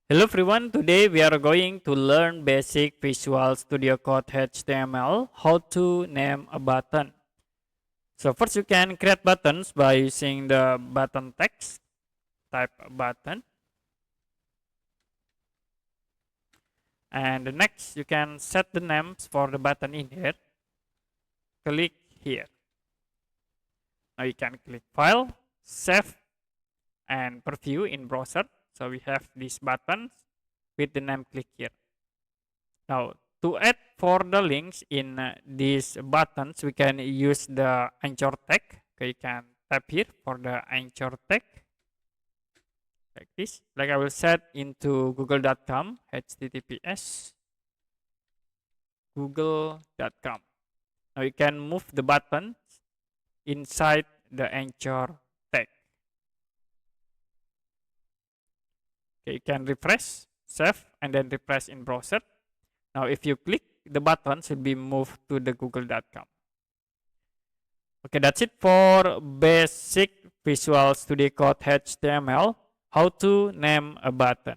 Hello everyone, today we are going to learn basic Visual Studio Code HTML, how to name a button. So first you can create buttons by using the button text, type button. And next you can set the names for the button in here. Click here. Now you can click File, Save, and Preview in browser. So we have these buttons with the name, click here. Now, to add for the links in these buttons, we can use the anchor tag. Okay, you can tap here for the anchor tag, like this. Like I will set into google.com, https google.com. Now you can move the buttons inside the anchor tag. Okay, you can refresh, save, and then refresh in browser. Now, if you click, the button should be moved to the google.com. Okay, that's it for basic Visual Studio Code HTML, how to name a button.